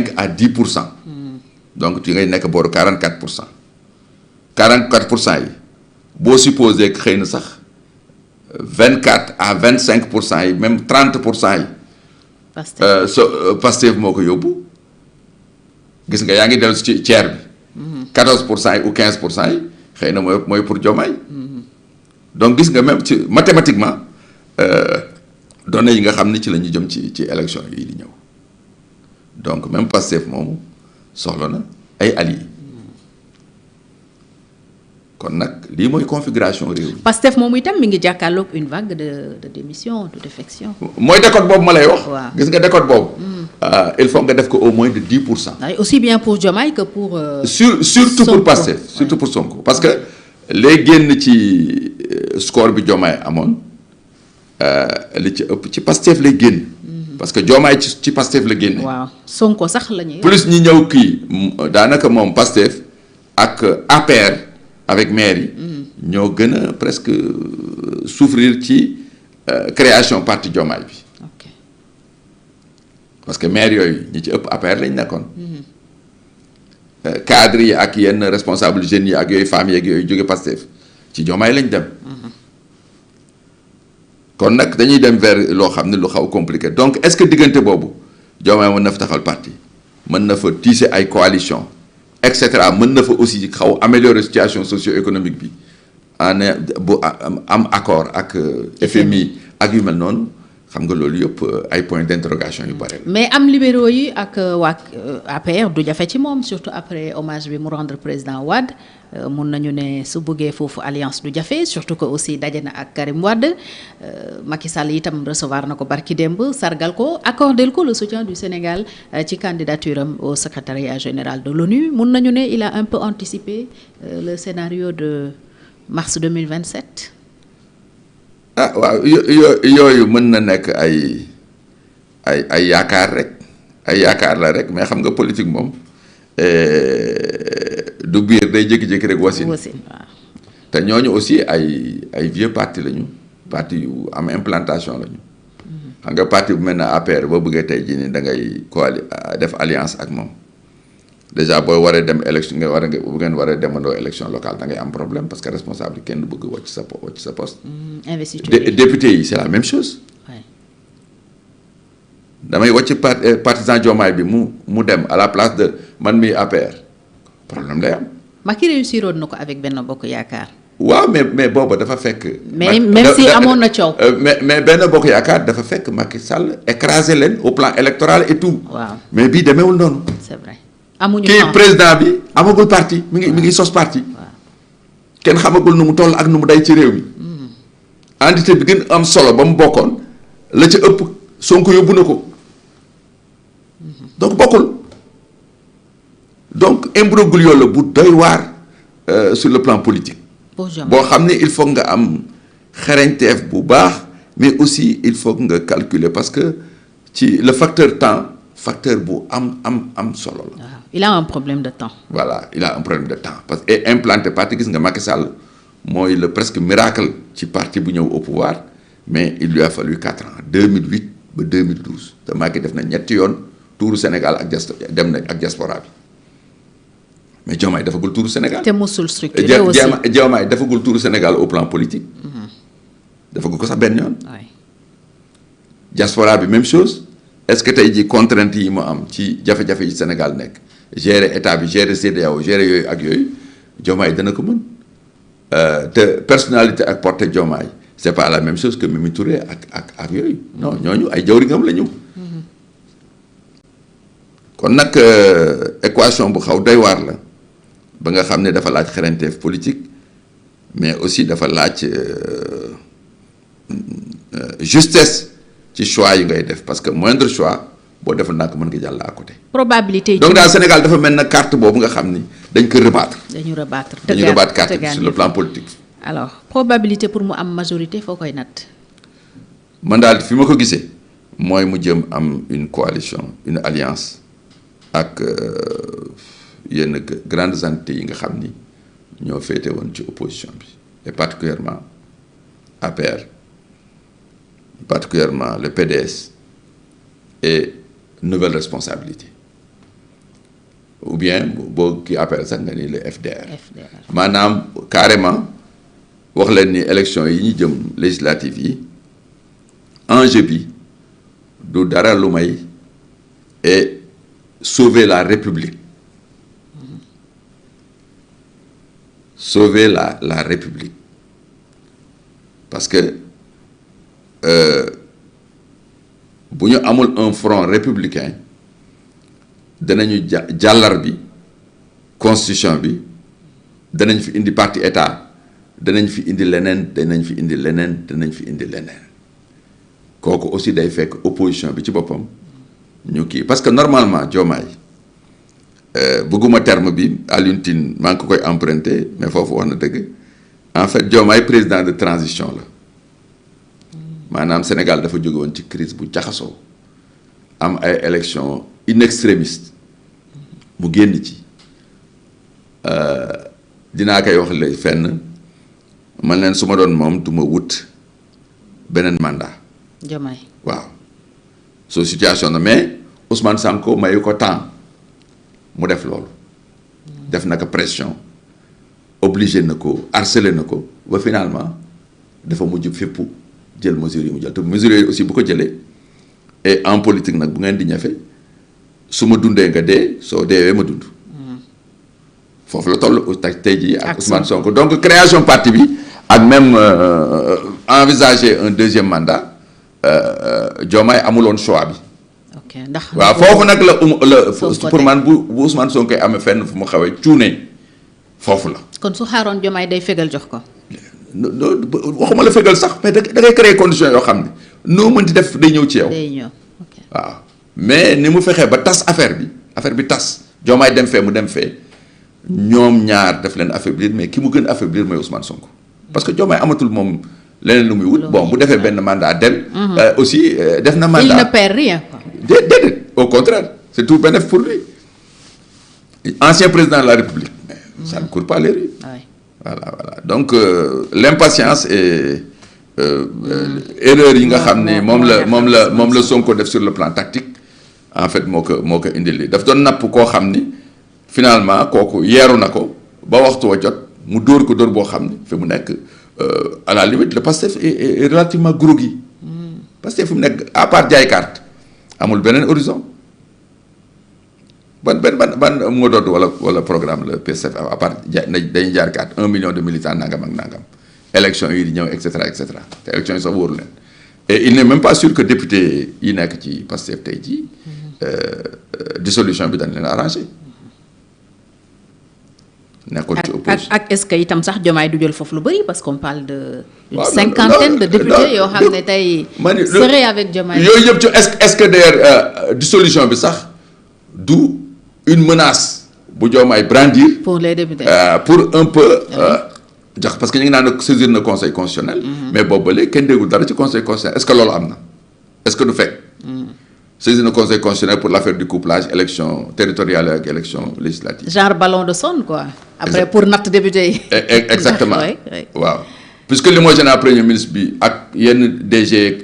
5 à 10%. Donc tu ngay nekk booru 44%. 44% yi boo supposé que xëy na sax 24 à 25% yi même 30% yi. Pastef moo ko yóbbu gis nga yaa ngi dellu ci tiers bi. 14% yi ou 15% yi xëy na mooy pour Diomaye. Donc gis nga même ci mathématiquement données yi nga xam ni ci la ñu jëm ci élection yi di ñëw donc même Pastef moomu soxla na ay alliés. kon nag lii mooy configuration réew mi. Pastef moom itam mi ngi jàkkaarloog une vague de démission de défection. mooy décote boobu ma lay wax. waaw gis nga décote boobu. il faut nga def ko au moins de 10%. aussi bien pour Diomaye que pour. surtout pour Pastef surtout pour Sonko parce que les génn ci score bi Diomaye amoon li ci ëpp ci Pastef lay génn. parce que Diomaye ci Pastef la génne. waaw Sonko sax la ñuy. plus ñi ñëw kii daanaka moom Pastef ak APR. avec maire yi ñoo gën a presque souffrir ci création parti Diomaye bi. ok parce que maire yooyu ñi ci ëpp APR lañ nekkoon. cadres yi ak yenn responsable jeunes yi ak yooyu femmes yeeg yooyu jóge Pastef ci Diomaye lañ dem. kon nag dañuy dem vers loo xam ne lu xaw compliqué donc est-ce que diggante boobu Diomaye mën na fa taxal parti mën na fa tisser ay coalition et cetera mën na fa aussi xaw améliorer situation socio-économique bi bu am accord ak FMI ak yu mel noonu xam nga loolu yëpp ay points d'interrogation yu bare. mais am libéraux yi ak waa APR du jafe ci moom surtout après hommage bi mu rendre président Wade mun nañu ne su bëggee foofu alliance du jafe surtout que aussi daje na ak Karim Wade Macky Sall itam recevoir na ko barki démb sargal ko accordé ko le soutien du Sénégal ci candidature am au secrétariat général de l'ONU mun nañu ne il a un peu anticipé le scénario de mars 2027. ah waaw yooyu mën na nekk ay yaakaar rek ay yaakaar la rek mais xam nga politique moom du biir day jékki-jékki rek wasin waaw. te ñooñu aussi ay vieux parti lañu parti yu am implantation lañu. xam nga parti bu mel ne APR boo bëggee tey jii nii da ngay def alliance ak moom déjà boo waree dem élection bu ngeen waree demandoo élection locale da ngay am problème parce que responsable yi kenn bëgg wàcc sa poste. investiture député yi c'est la même chose. damay wàcc partisan Diomaye bi mu dem à la place de man mi APR problème day am. Macky réussiroon na ko avec Benno Bokk Yaakaar. waaw mais booba dafa fekk. mais même si amoon na coow. mais Benno Bokk Yaakaar dafa fekk Macky Sall écraser leen au plan électoral et tout. waaw mais bii demeewul noonu. c'est vrai amuñu kii président bi amagul parti mi ngi sos parti. waaw kenn xamagul nu mu toll ak nu mu day ci réew mi. entité bi gën am solo ba mu bokkoon la ca ëpp Sonko yóbbu na ko. donc bokkul donc imbroglio la bu doy waar sur le plan politique. boo xam ne il faut nga am xarañteef bu baax mais aussi il faut nga calculer parce que ci le facteur temps facteur bu am solo la. waaw il a un problème de temps. voilà il a un problème de temps parce que implanté parti gis nga Macky Sall mooy le presque miracle ci parti bu ñëw au pouvoir mais il lui a fallu 4 ans 2008 ba 2012 te Macky def na ñetti yoon tuuru Sénégal ak dem na ak diaspora bi mais Diomaye defagul tuuru Sénégal. te mosul structuré aussi Diomaye defagul tuuru Sénégal au plan politique. defagul ko sax benn yoon. oui diaspora bi même chose est-ce que tey jii contraintes yi mu am ci jafe-jafe yi Sénégal nekk gérer état bi gérer CEDEAO gérer yooyu ak yooyu Diomaye dana ko mën te personnalité ak portée Diomaye c'est pas la même chose que Mimi Touré ak yooyu non ñooñu ay jawriñam la ñu. kon nag équation bu xaw doy waar la ba nga xam ne dafa laaj xarañteef politique mais aussi dafa laaj justesse ci choix yi ngay def parce que moindre choix boo defal nak mën nga jàll à côté. probabilité yi donc daal Sénégal dafa mel na carte boobu nga xam ni dañ ko rebattre. dañu rebattre carte bi sur le plan politique. alors probabilité pour mu am majorité foo koy natt. man daal fi ma ko gisee mooy mu jëm am une coalition une alliance ak yenn grandes entités yi nga xam ni ñoo féete woon ci opposition bi et particulièrement APR particulièrement le PDS et nouvelle responsabilité ou bien boo kii appelle sax nga ni le FDR. maanaam carrément wax leen ni élection yi ñu jëm législative yi enjeu bi du dara lu may et sauver la République. Sauver la République. Parce que bu ñu amul un front républicain danañu jàllar bi constitution bi danañ fi indi parti état danañ fi indi leneen danañ fi indi leneen danañ fi indi leneen kooku aussi day fekk opposition bi ci boppam ñu kii parce que normalement Diomaye bëgguma terme bi Alioune Tine maa ngi ko koy emprunté mais foofu wax na dëgg en fait Diomaye président de transition la maanaam Sénégal dafa jóge woon ci crise bu jaxasoo am ay élections in extremis mu génn ci dinaa koy wax lay fenn man leen su ma doon moom du ma wut beneen mandat. Diomaye waaw soo situation na mais Ousmane Sonko mayu ko temps mu def loolu. def na ko pression obligé na ko harcelé na ko ba finalement dafa mujj fépp jël mesures yi mu jël te mesures yooyu aussi bu ko jëlee et en politique nag bu ngeen di ñafe su ma dundee nga dee soo deewee ma dund. foofu la toll tey jii ak Ousmane Sonko donc création parti bi ak même envisager un deuxième mandat Diomaye amuloon choix bi. ok ndax waaw foofu nag la pour man bu Ousmane Sonko amee fenn fu mu xawee cuune foofu la. kon su xaaroon Diomaye day fegal jox ko. waxuma la fegal sax mais da ngay créer conditions yoo xam ne noo mënti def day ñëw ci yow. day ñëw ok waaw mais ni mu fexee ba tas affaire bi tas Diomaye dem fee mu dem fee. ñoom ñaar def leen affaiblir mais ki mu gën affaiblir mooy Ousmane Sonko parce que Diomaye amatul moom leneen lu muy wut bon bu defee benn mandat dem. aussi def na mandat il ne perd rien quoi. déedéet au contraire c'est tout bénéfice pour lui ancien président de la République mais ça ne court pas les rues. voilà donc l'impatience et erreur yi nga xam ne moom la Sonko def sur le plan tactique en fait moo ko indi lii daf doon napp koo xam ni. finalement kooku yeeru na ko ba waxtu wa jot mu dóor ko dóor boo xam ne fi mu nekk à la limite le Pastef est relativement groggy. Pastef fi mu nekk à part jaay carte amul beneen horizon ban moo doon wala programme le Pastef à part dañuy jaar carte 1 million de militants nangam ak nangam élection yi di ñëw et cetera te élection yi sax wóoru leen et il n'est même pas sûr que député yi nekk ci Pastef tey jii dissolution bi dañ leen arrangé. ak est-ce que itam sax Diomaye du jël foofu lu bëri parce qu'on parle de une cinquantaine de députés yoo xam ne tey serait avec Diomaye yooyu yëpp ci est-ce que d'ailleurs dissolution bi sax du une menace bu Diomaye brandir pour les députés pour un peu jax parce que ñu ngi naan saisir na conseil constitutionnel mais boobu ba léegi kenn déggul dara ci conseil constitutionnel est-ce que loolu am na est-ce que du fekk saisir na conseil constitutionnel pour l'affaire du couplage élection territoriale ak élection législative. genre ballon de sonde quoi. après pour natt député yi. exactement waaw. puisque limogé premier ministre bi ak yenn DG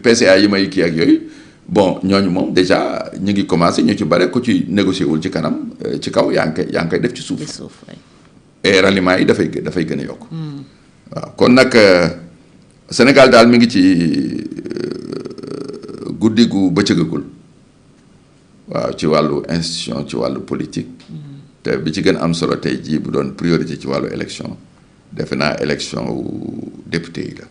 PCA yi may kii ak yooyu bon ñooñu moom déjà ñu ngi commencé ñu ci bare ku ci négocier wul ci kanam ci kaw yaa ngi koy def ci suuf. et ralliement yi dafay gën a yokk. waaw kon nag Sénégal daal mi ngi ci. guddi gu bëccëgagul waaw ci wàllu institution ci wàllu politique te bi ci gën am solo tey jii bu doon priorité ci wàllu élection defe naa élection wu député yi la